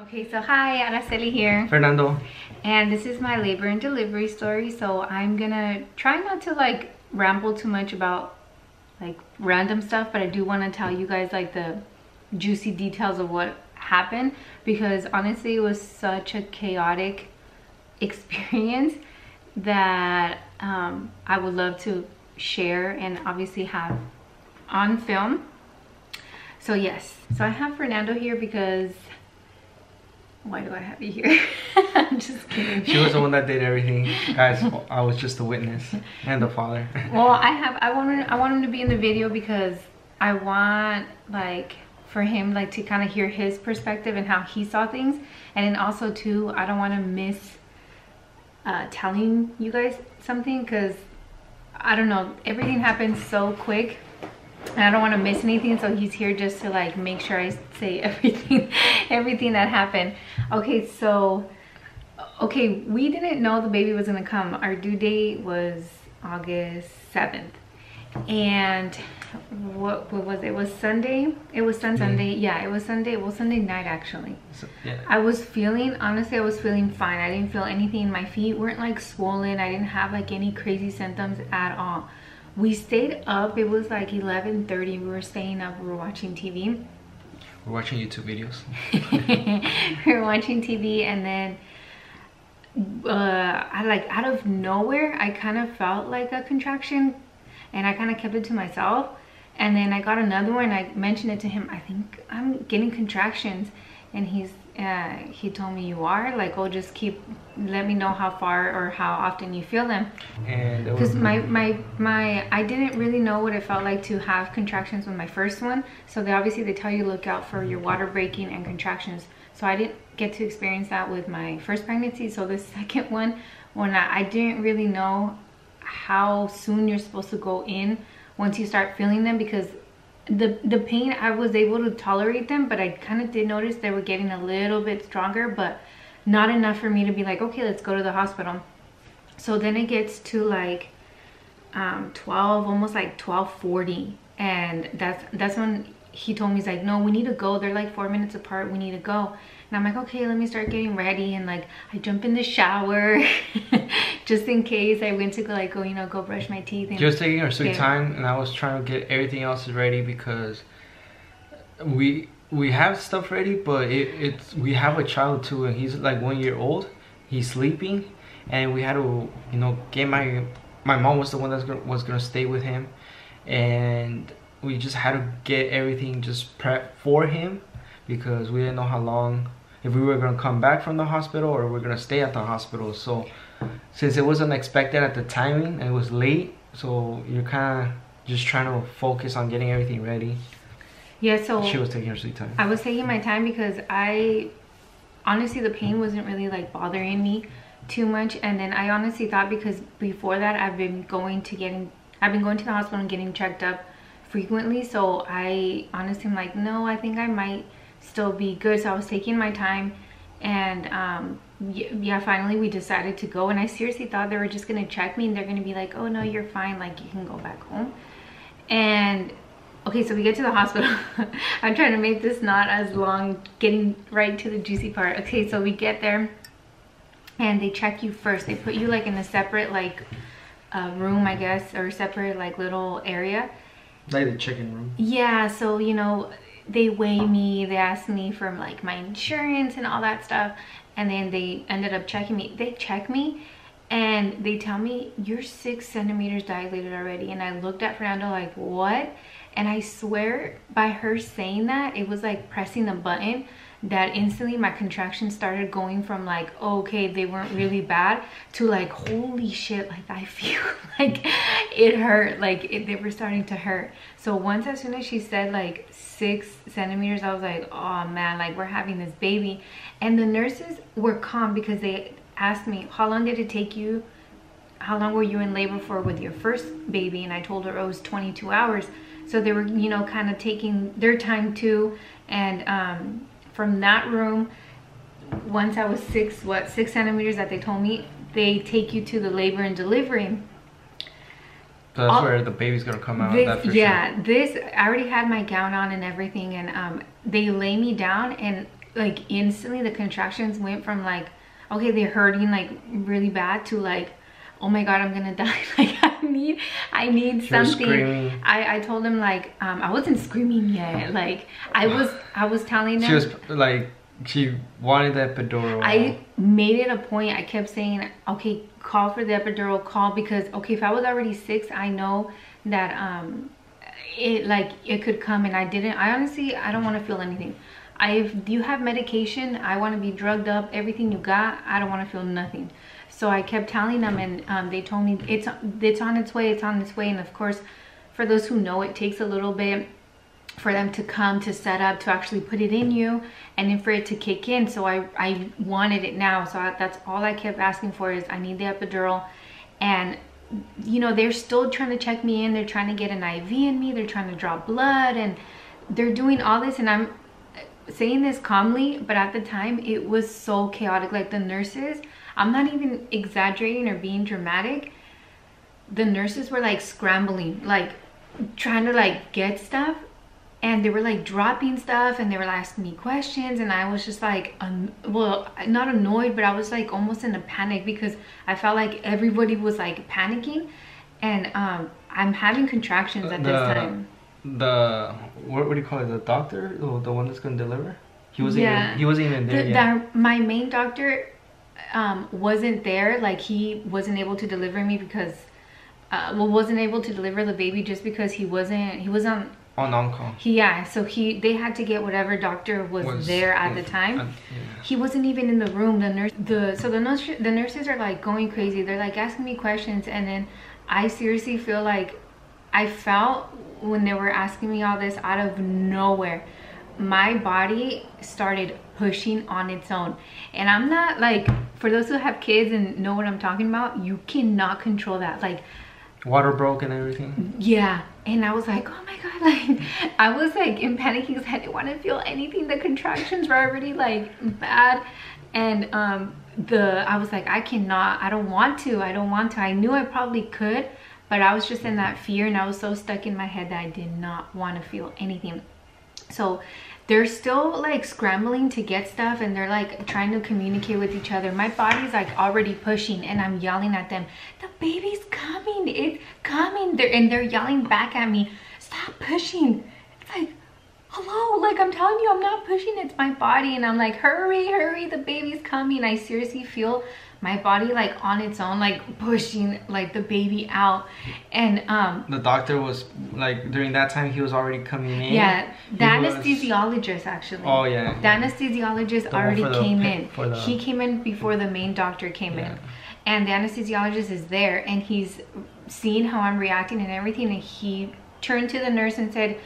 Okay, so hi, Araceli here. Fernando. And this is my labor and delivery story. So I'm gonna try not to like ramble too much about like random stuff, but I do want to tell you guys like the juicy details of what happened, because honestly it was such a chaotic experience that I would love to share and obviously have on film. So yes, so I have Fernando here because why do I have you here? I'm just kidding. She was the one that did everything. Guys, I was just the witness and the father. Well, I want him to be in the video because I want like for him like to kind of hear his perspective and how he saw things. And then also too, I don't want to miss telling you guys something because I don't know, everything happened so quick. And I don't want to miss anything, so he's here just to like make sure I say everything that happened. Okay, so we didn't know the baby was gonna come. Our due date was August 7th, and what was it? It was Sunday. It was Sunday. Yeah, it was Sunday. Well, Sunday night actually. So, yeah. I was feeling, honestly, I was feeling fine. I didn't feel anything. My feet weren't like swollen. I didn't have like any crazy symptoms at all. We stayed up. It was like 11:30. We were staying up. We were watching TV. We're watching YouTube videos. We were watching TV, and then I like out of nowhere I kind of felt like a contraction, and I kind of kept it to myself. And then I got another one. I mentioned it to him. I think I'm getting contractions, and he told me, you are? Like, oh, just let me know how far or how often you feel them. And because I didn't really know what it felt like to have contractions with my first one. So they tell you look out for your water breaking and contractions. So I didn't get to experience that with my first pregnancy. So the second one, when I didn't really know how soon you're supposed to go in once you start feeling them, because the pain, I was able to tolerate them, but I kind of did notice they were getting a little bit stronger, but not enough for me to be like, okay, let's go to the hospital. So then it gets to like 12, almost like 12:40, and that's when he told me, he's like, no, we need to go, they're like 4 minutes apart, we need to go. And I'm like, okay, let me start getting ready. And like I jump in the shower just in case I went to go brush my teeth. And just taking our sweet time, and I was trying to get everything else ready because we have stuff ready, but we have a child too, and he's like 1 year old. He's sleeping, and we had to get my mom was the one that was gonna stay with him, and we just had to get everything just prepped for him because we didn't know how long, if we were gonna come back from the hospital or we're gonna stay at the hospital. So since it was unexpected at the timing and it was late, so you're kind of just trying to focus on getting everything ready. Yeah, so she was taking her sweet time. I was taking my time because honestly the pain wasn't really like bothering me too much. And then I honestly thought, because before that I've been going to the hospital and getting checked up frequently, so I honestly am like, no, I think I might still be good. So I was taking my time, and yeah, finally we decided to go. And I seriously thought they were just gonna check me and they're gonna be like, oh no, you're fine, like you can go back home. And okay, so we get to the hospital. I'm trying to make this not as long, getting right to the juicy part. Okay, so we get there and they check you first. They put you like in a separate like room, I guess, or separate like little area, like the chicken room. Yeah, so they weigh me, they ask me for like my insurance and all that stuff, and then they ended up checking me. They check me and they tell me, you're 6 centimeters dilated already. And I looked at Fernando like, what? And I swear by her saying that, it was like pressing a button that instantly my contractions started going from like, oh, okay, they weren't really bad, to like, holy shit, like I feel like it hurt, like they were starting to hurt. So as soon as she said like 6 centimeters, I was like, oh man, like we're having this baby. And the nurses were calm because they asked me, how long did it take you, how long were you in labor for with your first baby? And I told her it was 22 hours. So they were kind of taking their time too. And from that room, once I was 6 centimeters that they told me, they take you to the labor and delivery. So that's where the baby's gonna come out. I already had my gown on and everything, and they lay me down, and like instantly the contractions went from like, okay, they're hurting like really bad to like, oh my god, I'm gonna die. Like I need something. I told him like, I wasn't screaming yet. Like I was telling them. She was like, she wanted the epidural. I made it a point. I kept saying, okay, call for the epidural, call, because okay, if I was already 6, I know that it could come, and I didn't. I honestly, I don't want to feel anything. If you have medication, I want to be drugged up. Everything you got, I don't want to feel nothing. So I kept telling them, and they told me it's on its way, it's on its way. And of course, for those who know, it takes a little bit for them to come, to set up, to actually put it in you, and then for it to kick in. So I wanted it now. So that's all I kept asking for, is I need the epidural. And you know, they're still trying to check me in. They're trying to get an IV in me. They're trying to draw blood, and they're doing all this, and I'm saying this calmly, but at the time it was so chaotic. Like the nurses, I'm not even exaggerating or being dramatic, the nurses were like scrambling, like trying to like get stuff, and they were like dropping stuff, and they were asking me questions, and I was just like, well, not annoyed, but I was like almost in a panic, because I felt like everybody was like panicking, and I'm having contractions at this time. What do you call it? The doctor, the one that's gonna deliver. He wasn't even there yet. My main doctor wasn't there. Like he wasn't able to deliver me because, wasn't able to deliver the baby just because he was on call. So they had to get whatever doctor was there at the time. He wasn't even in the room. The nurses are like going crazy. They're like asking me questions, and then I seriously feel like I felt when they were asking me all this, out of nowhere, my body started pushing on its own. And I'm not like, for those who have kids and know what I'm talking about, you cannot control that. Like water broke and everything. Yeah. And I was like, oh my god, like I was like in panic because I didn't want to feel anything. The contractions were already like bad, and I was like, I don't want to. I knew I probably could, but I was just in that fear, and I was so stuck in my head that I did not want to feel anything. So they're still like scrambling to get stuff, and they're like trying to communicate with each other. My body's like already pushing, and I'm yelling at them, the baby's coming, it's coming. They're yelling back at me, stop pushing. It's like, hello, like I'm telling you, I'm not pushing, it's my body. And I'm like, hurry, the baby's coming. I seriously feel my body like on its own, like pushing like the baby out. And the doctor was like, during that time he was already coming in. Yeah, the anesthesiologist actually. Oh yeah. The anesthesiologist already came in. He came in before the main doctor came in. And the anesthesiologist is there, and he's seeing how I'm reacting and everything, and he turned to the nurse and said,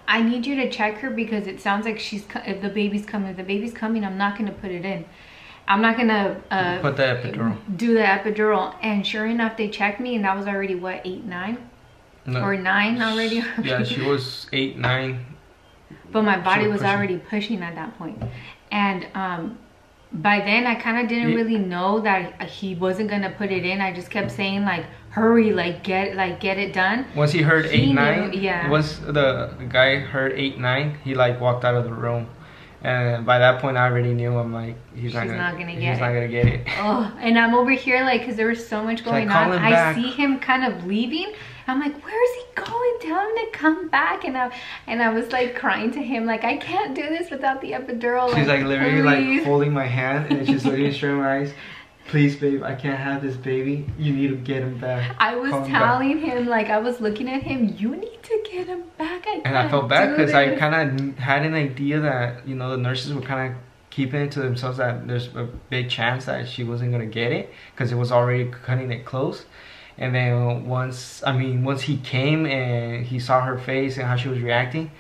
I need you to check her, because it sounds like if the baby's coming, I'm not gonna put it in. I'm not gonna put the epidural. Do the epidural. And sure enough, they checked me, and that was already what, 8, 9? No, or 9 already? Yeah, she was 8, 9. But my body was already pushing at that point. And by then I kind of didn't really know that he wasn't gonna put it in. I just kept saying like, hurry, like get it done. Once he heard 8, 9, once the guy heard 8, 9, he like walked out of the room. And by that point, I already knew. I'm like, he's not gonna get it. Oh, and I'm over here like, because there was so much going on. I see him kind of leaving. I'm like, where is he going? Tell him to come back. And I was like crying to him, like, I can't do this without the epidural. She's like literally like holding my hand, and she's looking straight in my eyes. Please, babe, I can't have this baby. You need to get him back. I was telling him, like, I was looking at him, you need to get him back. And I felt bad because I kind of had an idea that, you know, the nurses were kind of keeping it to themselves, that there's a big chance that she wasn't going to get it because it was already cutting it close. And then once he came and he saw her face and how she was reacting,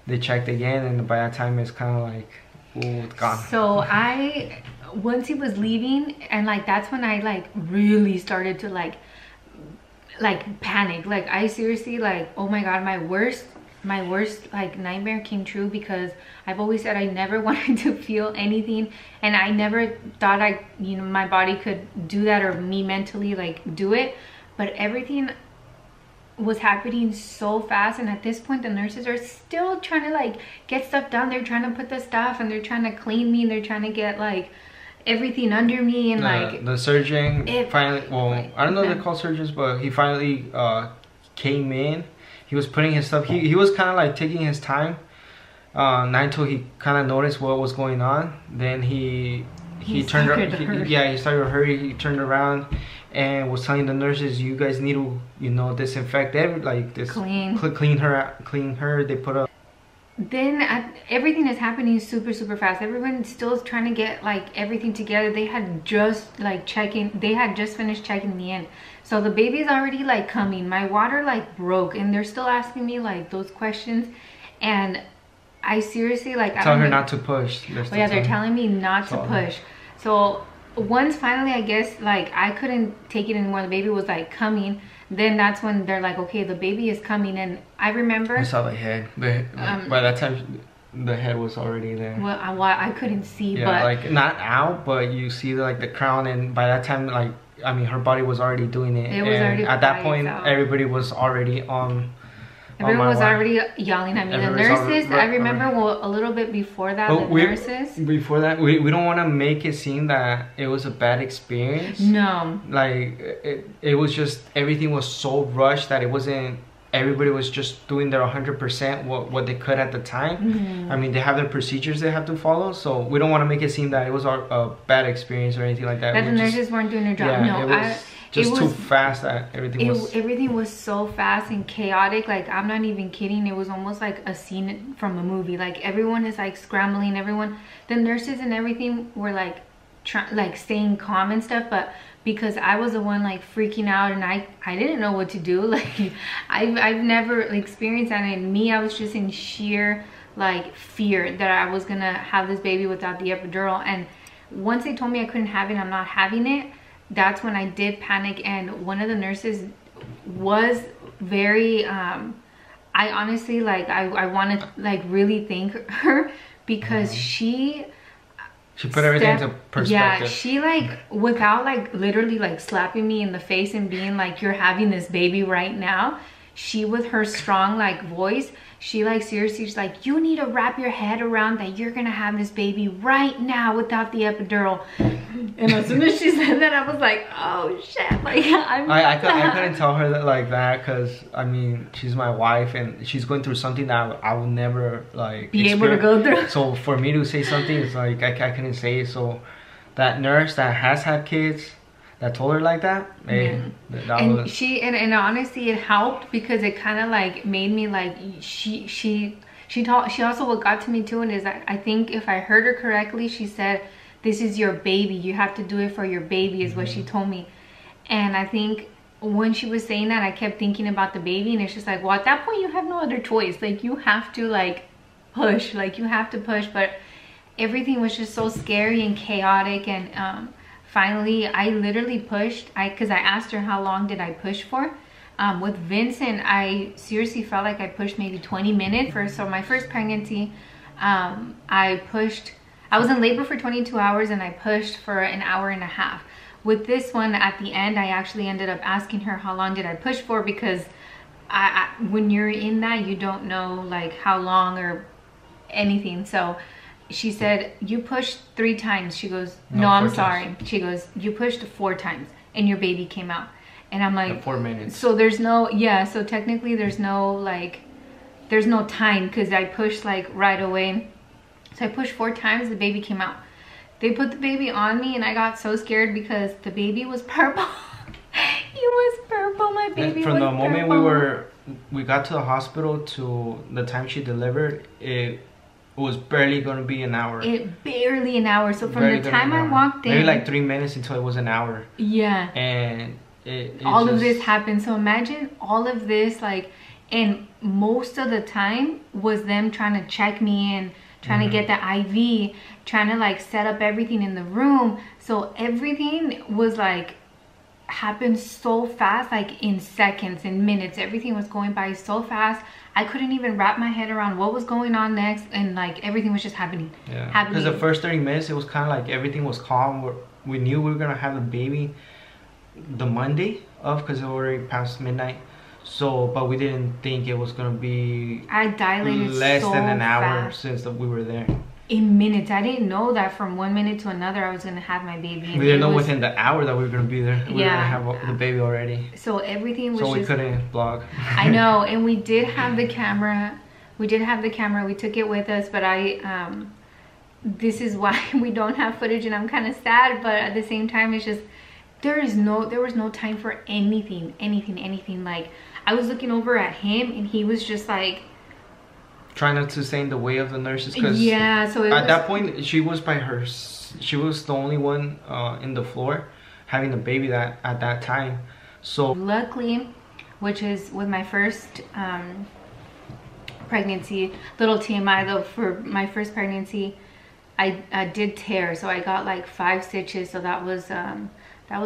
they checked again, and by that time it's kind of like, oh, it's gone. So once he was leaving, and like that's when I like really started to like panic. Like I seriously, like, oh my god, my worst like nightmare came true, because I've always said I never wanted to feel anything, and I never thought my body could do that, or me mentally like do it. But everything was happening so fast, and at this point the nurses are still trying to like get stuff done. They're trying to put the stuff, and they're trying to clean me, and they're trying to get like everything under me, and like the surgeon finally, well, I don't know if they're called surgeons, but he finally came in. He was putting his stuff, he was kind of like taking his time, not until he kind of noticed what was going on. Then he turned around, he started to hurry. He turned around and was telling the nurses, you guys need to, you know, disinfect clean her. They put up. Then everything is happening super fast. Everyone still is trying to get like everything together. They had just like they had just finished checking me in, so the baby's already like coming. My water like broke, and they're still asking me like those questions, and I seriously like tell her not to push. They're telling me not to push. So once finally, I guess like I couldn't take it anymore, the baby was like coming, then that's when they're like, okay, the baby is coming. And I remember I saw the head, by that time the head was already there. Well, I couldn't see, but like not out, but you see like the crown, and by that time, like, I mean, her body was already doing it. It was already at that point everybody was already on. Everyone was already yelling at me. The nurses, I remember, well, a little bit before that, Before that, we don't want to make it seem that it was a bad experience. No. Like, it was just, everything was so rushed that it wasn't, everybody was just doing their 100% what they could at the time. I mean, they have their procedures they have to follow, so we don't want to make it seem that it was a bad experience or anything like that. That the nurses weren't doing their job. No, it was too fast that everything was so fast and chaotic. Like, I'm not even kidding, it was almost like a scene from a movie. Like, everyone is like scrambling, the nurses and everything were like staying calm and stuff, but because I was the one like freaking out, and I didn't know what to do. Like, I've never experienced that, and me, I was just in sheer like fear that I was gonna have this baby without the epidural. And once they told me I couldn't have it, I'm not having it, that's when I did panic. And one of the nurses was very I honestly, like, I want to like really thank her, because she put everything into perspective. Yeah, she like, without like literally like slapping me in the face and being like, you're having this baby right now, she, with her strong like voice, she like seriously, she's like, you need to wrap your head around that you're gonna have this baby right now without the epidural. And as soon as she said that, I was like, oh shit, like I couldn't tell her that like that, because I mean, she's my wife and she's going through something that I will never like be able to go through. So for me to say something, it's like I couldn't say it. So that nurse that has had kids that told her like that, and honestly, it helped, because it kind of like made me like, she also, what got to me too, and is that, I think if I heard her correctly, she said, this is your baby, you have to do it for your baby, is what she told me. And I think when she was saying that, I kept thinking about the baby, and it's just like, well, at that point you have no other choice, like you have to like push, like you have to push. But everything was just so scary and chaotic. And finally I literally pushed, because I asked her how long did I push for. With Vincent, I seriously felt like I pushed maybe 20 minutes. So my first pregnancy, I was in labor for 22 hours and I pushed for an hour and a half. With this one, at the end, I actually ended up asking her how long did I push for, because when you're in that, you don't know like how long or anything. So she said, you pushed 3 times. She goes, no, I'm sorry. She goes, you pushed 4 times and your baby came out. And I'm like, 4 minutes. So there's no, so technically there's no like, there's no time, because I pushed like right away. So I pushed 4 times, the baby came out. They put the baby on me and I got so scared because the baby was purple. He was purple, my baby was purple. From the moment we got to the hospital to the time she delivered, it was barely going to be an hour. Barely an hour. So from the time I walked in, maybe like 3 minutes until it was an hour. Yeah. And all of this happened. So imagine all of this, like, and most of the time was them trying to check me in, trying to get the IV, trying to like set up everything in the room. So everything was like happened so fast, like in seconds, in minutes. Everything was going by so fast. I couldn't even wrap my head around what was going on next, and like everything was just happening. Yeah. Because the first 30 minutes, it was kind of like everything was calm. We knew we were gonna have the baby the Monday of, because it was already past midnight. So, but we didn't think it was gonna be I dilated less so than an hour fast. since we were there. In minutes. I didn't know that from 1 minute to another I was gonna have my baby. We didn't know within the hour that we were gonna be there. We were Yeah. gonna have the baby already. So everything was So we just, couldn't vlog. I know, and we did have the camera. We did have the camera. We took it with us, but this is why we don't have footage, and I'm kind of sad. But at the same time, it's just there was no time for anything. Like I was looking over at him, and he was just like Trying not to stay in the way of the nurses, because yeah. So at that point she was she was the only one in the floor having the baby at that time. So luckily, which is with my first pregnancy, little TMI though, for my first pregnancy, I did tear, so I got like 5 stitches, so that was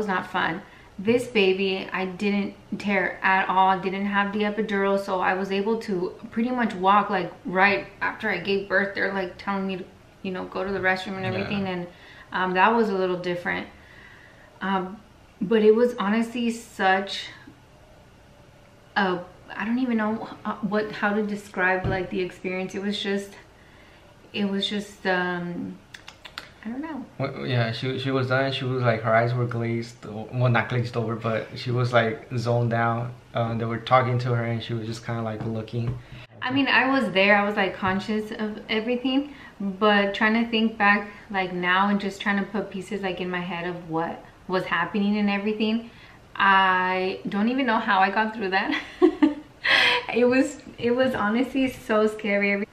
not fun. This baby, I didn't tear at all, didn't have the epidural, so I was able to pretty much walk like right after I gave birth. They're like telling me to, you know, go to the restroom and everything. Yeah. And that was a little different. But it was honestly such a, I don't even know how to describe like the experience. It was just I don't know. Well, yeah, she was done. She was like, her eyes were glazed, well, not glazed over, but she was like zoned out. They were talking to her and she was just kind of like looking. I mean, I was there, I was like conscious of everything, but trying to think back like now and just trying to put pieces like in my head of what was happening and everything, I don't even know how I got through that. It was honestly so scary.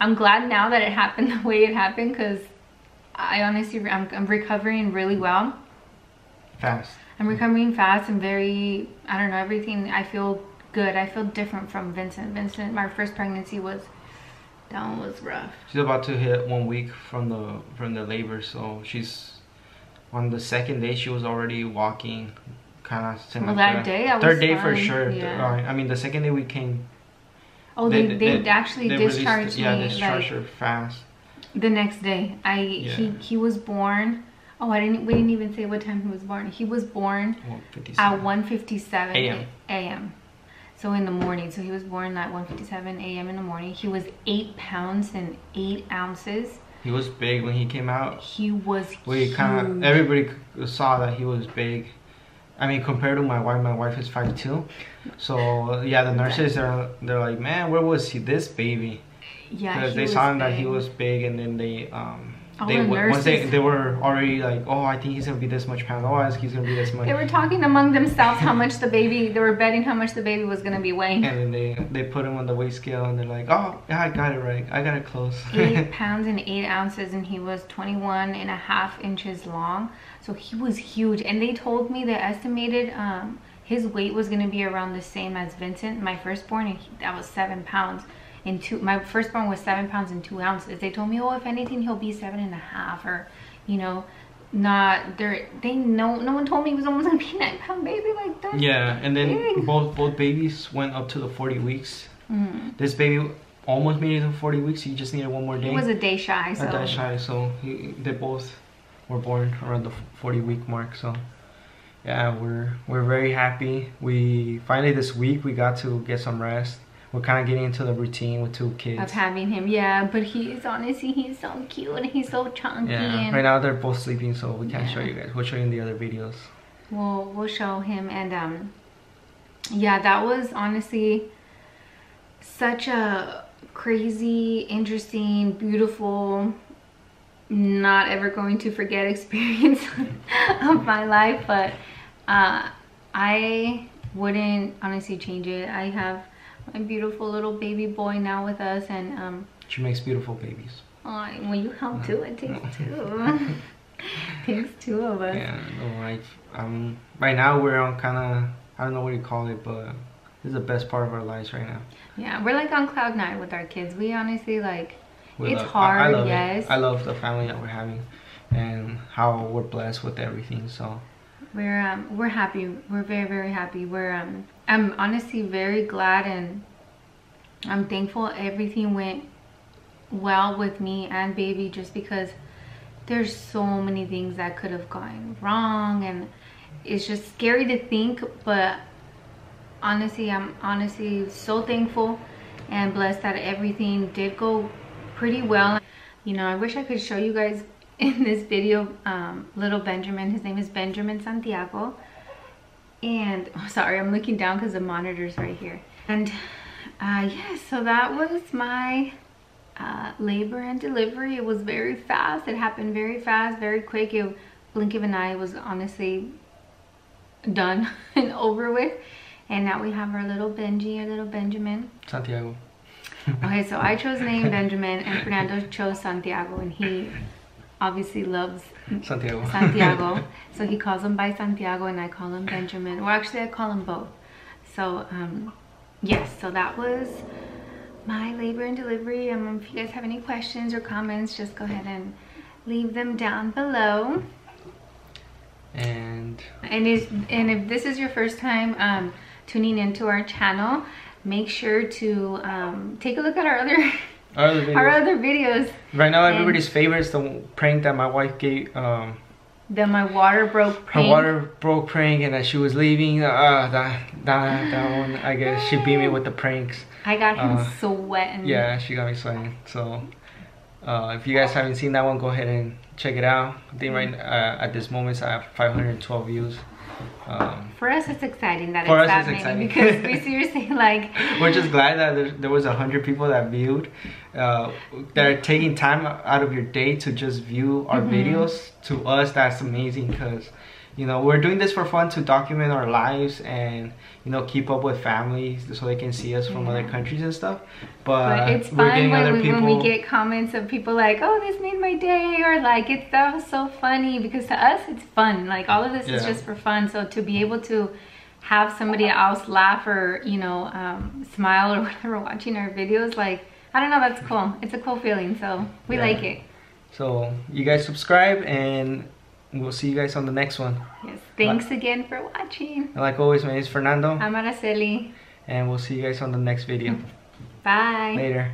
I'm glad now that it happened the way it happened, because I honestly, I'm recovering really well. Fast. I'm recovering fast and very, I don't know, everything, I feel good. I feel different from Vincent. Vincent, my first pregnancy was rough. She's about to hit 1 week from the labor, so she's on the second day. She was already walking, kind of. Well, that day I was third day fine. for sure. Yeah. I mean, the second day we came. Oh, they actually discharged me. Yeah, discharged her fast. The next day, he was born. Oh, we didn't even say what time he was born. He was born at 1:57 a.m. So in the morning. So he was born at 1:57 a.m. in the morning. He was 8 pounds and 8 ounces. He was big when he came out. He was huge. Everybody saw that he was big. I mean, compared to my wife is 5'2". So yeah, the nurses they're like, man, where was this baby? Yeah, because they saw him that he was big, and then once they were already like, oh, I think he's gonna be this much pounds. Oh, I think he's gonna be this much. They were talking among themselves how much the baby. They were betting how much the baby was gonna be weighing. And then they put him on the weight scale, and they're like, oh, yeah, I got it right. I got it close. 8 pounds and 8 ounces, and he was 21.5 inches long. So he was huge. And they told me they estimated his weight was gonna be around the same as Vincent, my firstborn, and that was 7 pounds. My firstborn was 7 pounds and 2 ounces. They told me, oh, if anything, he'll be 7.5, or, you know, not there. No one told me he was almost gonna be a 9-pound baby like that. Yeah, and then big. both babies went up to the 40 weeks. This baby almost made it to 40 weeks. He just needed 1 more day. He was a day shy. So they both were born around the 40-week mark. So yeah, we're very happy. We finally this week we got to get some rest. We're kind of getting into the routine with 2 kids. Of having him, yeah. But he's honestly, he's so cute and he's so chunky. Yeah, right now they're both sleeping, so we can't show you guys. We'll show you in the other videos. We'll show him. And yeah, that was honestly such a crazy, interesting, beautiful, not ever going to forget experience of my life. But I wouldn't honestly change it. I have my beautiful little baby boy now with us, and she makes beautiful babies. Well, you help too. It takes 2. Takes 2 of us. Yeah, no, right now we're on kind of, I don't know what you call it, but this is the best part of our lives right now. Yeah, we're like on cloud 9 with our kids. We honestly it's hard. Yes, I love the family that we're having and how we're blessed with everything. So we're happy. We're very, very happy. I'm honestly very glad, and I'm thankful everything went well with me and baby, just because there's so many things that could have gone wrong, and it's just scary to think. But honestly, I'm honestly so thankful and blessed that everything did go pretty well. You know, I wish I could show you guys in this video little Benjamin. His name is Benjamin Santiago. And oh, sorry, I'm looking down because the monitor's right here. And yeah, so that was my labor and delivery. It was very fast. It happened very fast, very quick. Blink of an eye was honestly done and over with. And now we have our little Benji, our little Benjamin. Santiago. Okay, so I chose the name Benjamin and Fernando chose Santiago, and he obviously loves Santiago. So he calls him by Santiago and I call him Benjamin. Well, actually I call him both. So yes, so that was my labor and delivery. If you guys have any questions or comments, just go ahead and leave them down below. And if this is your first time tuning into our channel, make sure to take a look at our other videos. Right now, everybody's favorite is the prank that my wife gave. My water broke prank. Her water broke prank, and as she was leaving, that one, I guess she beat me with the pranks. I got him sweating. Yeah, she got me sweating. So if you guys haven't seen that one, go ahead and check it out. I think right at this moment I have 512 views. For us, it's exciting that it's that many because we seriously like. We're just glad that there was 100 people that viewed, that are taking time out of your day to just view our videos. To us, that's amazing because, you know, we're doing this for fun to document our lives and, you know, keep up with families so they can see us from other countries and stuff. But it's fun when we get comments of people like, oh, this made my day, or like, that was so funny, because to us it's fun. Like, all of this is just for fun. So to be able to have somebody else laugh or, you know, smile or whatever watching our videos, like, I don't know, that's cool. It's a cool feeling, so we like it. So you guys subscribe and we'll see you guys on the next one. Yes, thanks again for watching. And like always, my name is Fernando. I'm Araceli. And we'll see you guys on the next video. Bye. Later.